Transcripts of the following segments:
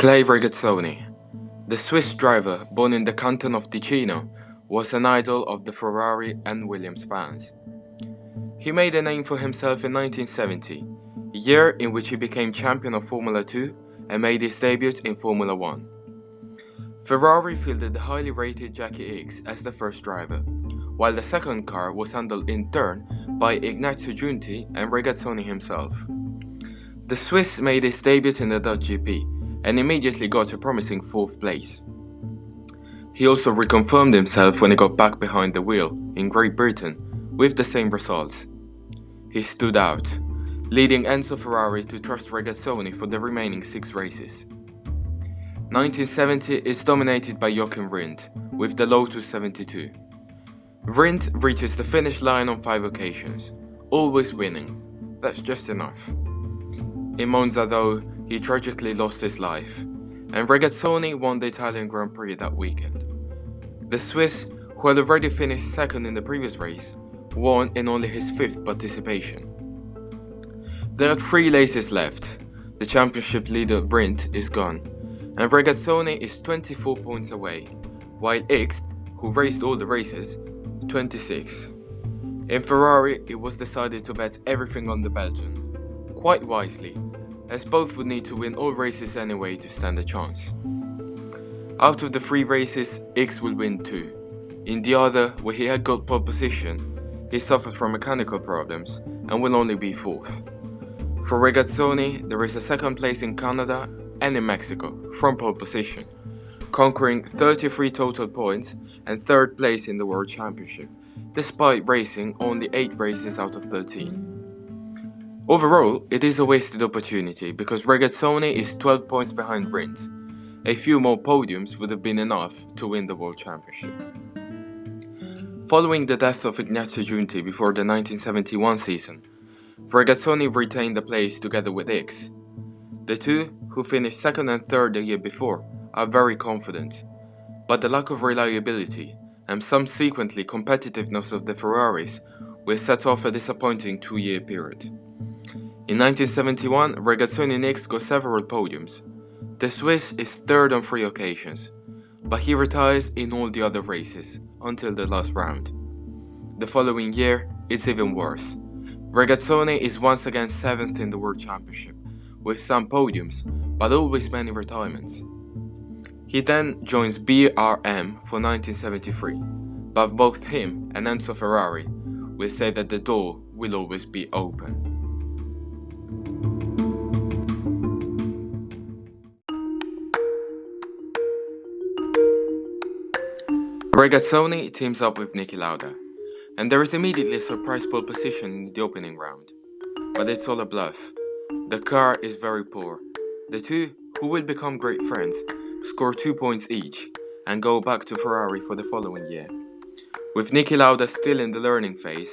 Regazzoni, the Swiss driver born in the canton of Ticino, was an idol of the Ferrari and Williams fans. He made a name for himself in 1970, a year in which he became champion of Formula 2 and made his debut in Formula 1. Ferrari fielded the highly rated Jackie Ickx as the first driver, while the second car was handled in turn by Ignazio Giunti and Regazzoni himself. The Swiss made his debut in the Dutch GP and immediately got a promising 4th place. He also reconfirmed himself when he got back behind the wheel in Great Britain with the same results. He stood out, leading Enzo Ferrari to trust Regazzoni for the remaining 6 races. 1970 is dominated by Joachim Rindt with the Lotus 72. Rindt reaches the finish line on 5 occasions, always winning. That's just enough. In Monza though, he tragically lost his life, and Regazzoni won the Italian Grand Prix that weekend. The Swiss, who had already finished second in the previous race, won in only his 5th participation. There are 3 races left. The championship leader Rindt is gone, and Regazzoni is 24 points away, while Ickx, who raced all the races, 26. In Ferrari, it was decided to bet everything on the Belgian, quite wisely, as both would need to win all races anyway to stand a chance. Out of the 3 races, Ickx will win 2. In the other, where he had got pole position, he suffered from mechanical problems and will only be 4th. For Regazzoni, there is a 2nd place in Canada and in Mexico from pole position, conquering 33 total points and 3rd place in the World Championship, despite racing only 8 races out of 13. Overall, it is a wasted opportunity because Regazzoni is 12 points behind Rindt. A few more podiums would have been enough to win the World Championship. Following the death of Ignazio Giunti before the 1971 season, Regazzoni retained the place together with Ickx. The two, who finished 2nd and 3rd the year before, are very confident, but the lack of reliability and subsequently competitiveness of the Ferraris will set off a disappointing 2-year period. In 1971, Regazzoni and Ickx got several podiums. The Swiss is 3rd on 3 occasions, but he retires in all the other races until the last round. The following year, it's even worse. Regazzoni is once again 7th in the World Championship, with some podiums, but always many retirements. He then joins BRM for 1973, but both him and Enzo Ferrari will say that the door will always be open. Regazzoni teams up with Niki Lauda, and there is immediately a surprise pole position in the opening round. But it's all a bluff. The car is very poor. The two, who will become great friends, score 2 points each and go back to Ferrari for the following year. With Niki Lauda still in the learning phase,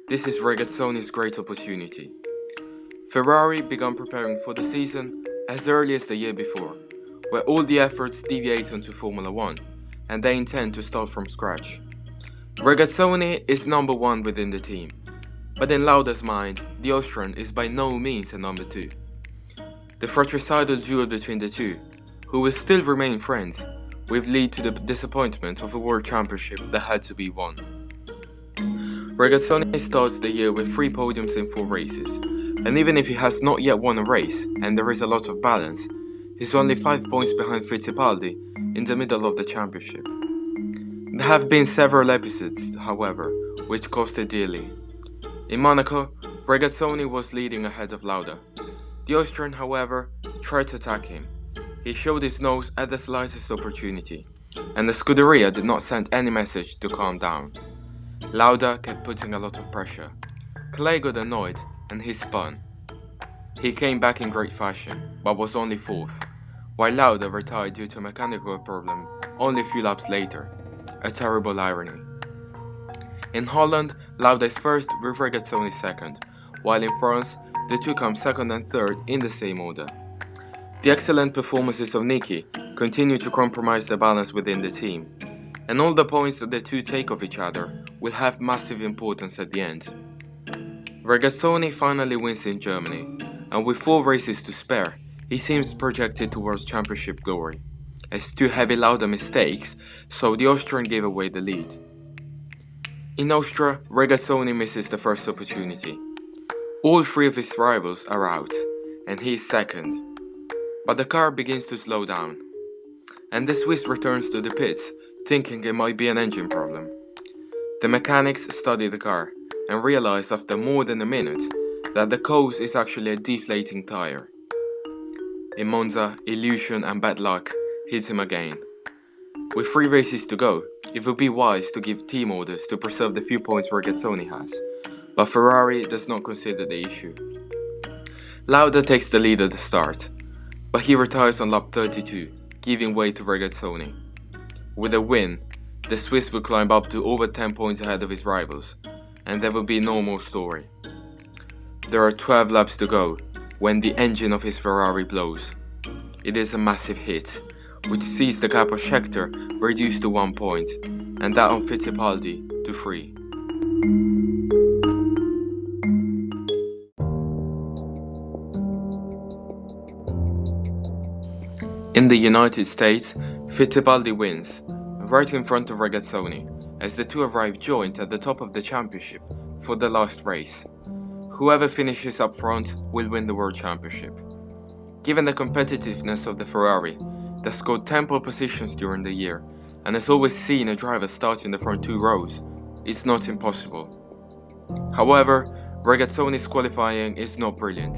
this is Regazzoni's great opportunity. Ferrari began preparing for the season as early as the year before, where all the efforts deviate onto Formula 1, and they intend to start from scratch. Regazzoni is number 1 within the team, but in Lauda's mind, the Austrian is by no means a number 2. The fratricidal duel between the two, who will still remain friends, will lead to the disappointment of a World Championship that had to be won. Regazzoni starts the year with 3 podiums in 4 races, and even if he has not yet won a race and there is a lot of balance, he's only 5 points behind Fittipaldi in the middle of the championship. There have been several episodes, however, which costed dearly. In Monaco, Regazzoni was leading ahead of Lauda. The Austrian, however, tried to attack him. He showed his nose at the slightest opportunity, and the Scuderia did not send any message to calm down. Lauda kept putting a lot of pressure. Clay got annoyed and he spun. He came back in great fashion, but was only 4th, while Lauda retired due to a mechanical problem only a few laps later. A terrible irony. In Holland, Lauda is 1st with Regazzoni 2nd, while in France, the two come 2nd and 3rd in the same order. The excellent performances of Niki continue to compromise the balance within the team, and all the points that the two take of each other will have massive importance at the end. Regazzoni finally wins in Germany, and with 4 races to spare, he seems projected towards championship glory, as two heavy Lauda mistakes so the Austrian gave away the lead. In Austria, Regazzoni misses the first opportunity. All three of his rivals are out, and he is second. But the car begins to slow down, and the Swiss returns to the pits, thinking it might be an engine problem. The mechanics study the car, and realize after more than a minute that the cause is actually a deflating tire. In Monza, illusion and bad luck hits him again. With 3 races to go, it would be wise to give team orders to preserve the few points Regazzoni has, but Ferrari does not consider the issue. Lauda takes the lead at the start, but he retires on lap 32, giving way to Regazzoni. With a win, the Swiss will climb up to over 10 points ahead of his rivals, and there will be no more story. There are 12 laps to go when the engine of his Ferrari blows. It is a massive hit, which sees the gap of Scheckter reduced to 1 point, and that on Fittipaldi to 3. In the United States, Fittipaldi wins, right in front of Regazzoni, as the two arrive joint at the top of the championship for the last race. Whoever finishes up front will win the World Championship. Given the competitiveness of the Ferrari, that scored 10 pole positions during the year, and has always seen a driver start in the front 2 rows, it's not impossible. However, Regazzoni's qualifying is not brilliant,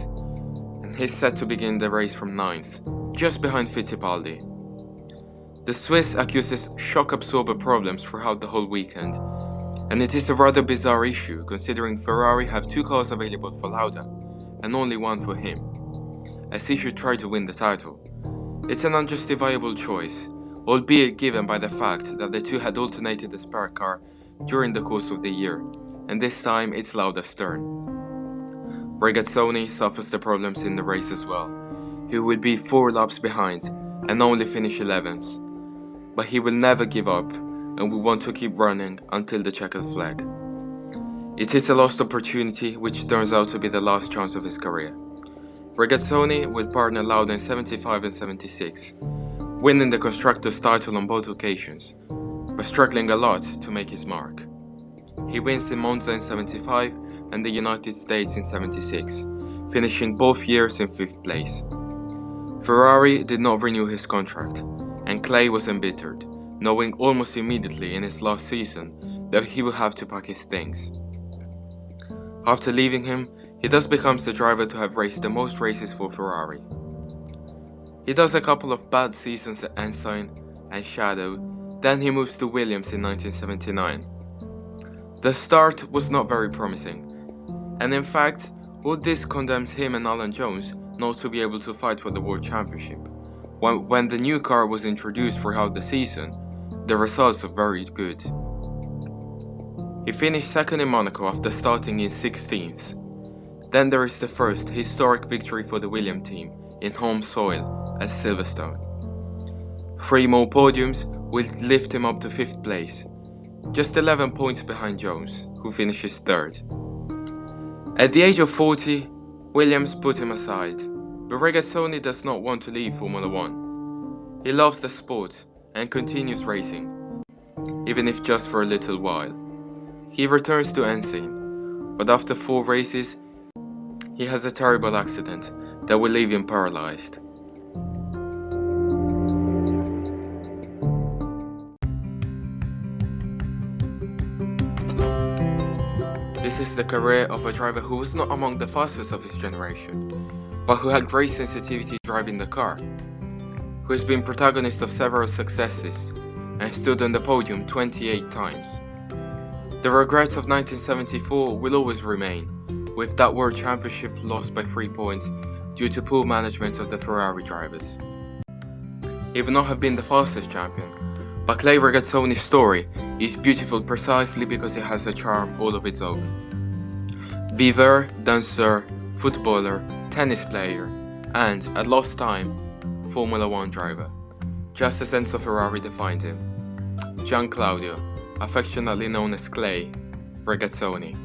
and he's set to begin the race from 9th, just behind Fittipaldi. The Swiss accuses shock absorber problems throughout the whole weekend, and it is a rather bizarre issue considering Ferrari have 2 cars available for Lauda, and only 1 for him, as he should try to win the title. It's an unjustifiable choice, albeit given by the fact that the two had alternated the spare car during the course of the year, and this time it's Lauda's turn. Regazzoni suffers the problems in the race as well. He will be 4 laps behind and only finish 11th, but he will never give up and will want to keep running until the checkered flag. It is a lost opportunity which turns out to be the last chance of his career. Regazzoni will partner Lauda in 75 and 76, winning the Constructors' title on both occasions, but struggling a lot to make his mark. He wins in Monza in 75 and the United States in 76, finishing both years in 5th place. Ferrari did not renew his contract, and Clay was embittered, knowing almost immediately in his last season that he would have to pack his things. After leaving him, he thus becomes the driver to have raced the most races for Ferrari. He does a couple of bad seasons at Ensign and Shadow, then he moves to Williams in 1979. The start was not very promising, and in fact, all this condemns him and Alan Jones not to be able to fight for the World Championship. When the new car was introduced throughout the season, the results are very good. He finished 2nd in Monaco after starting in 16th. Then there is the first historic victory for the Williams team in home soil at Silverstone. 3 more podiums will lift him up to 5th place, just 11 points behind Jones, who finishes 3rd. At the age of 40, Williams put him aside, but Regazzoni does not want to leave Formula 1. He loves the sport and continues racing, even if just for a little while. He returns to Ensign, but after 4 races, he has a terrible accident that will leave him paralyzed. This is the career of a driver who was not among the fastest of his generation, but who had great sensitivity driving the car, who has been protagonist of several successes and stood on the podium 28 times. The regrets of 1974 will always remain, with that World Championship lost by 3 points due to poor management of the Ferrari drivers. He would not have been the fastest champion, but Clay Regazzoni's story is beautiful precisely because it has a charm all of its own. Viveur, danseur, footballer, tennis player, and, at last time, Formula 1 driver, just as Enzo Ferrari defined him. Gian Claudio, affectionately known as Clay Regazzoni.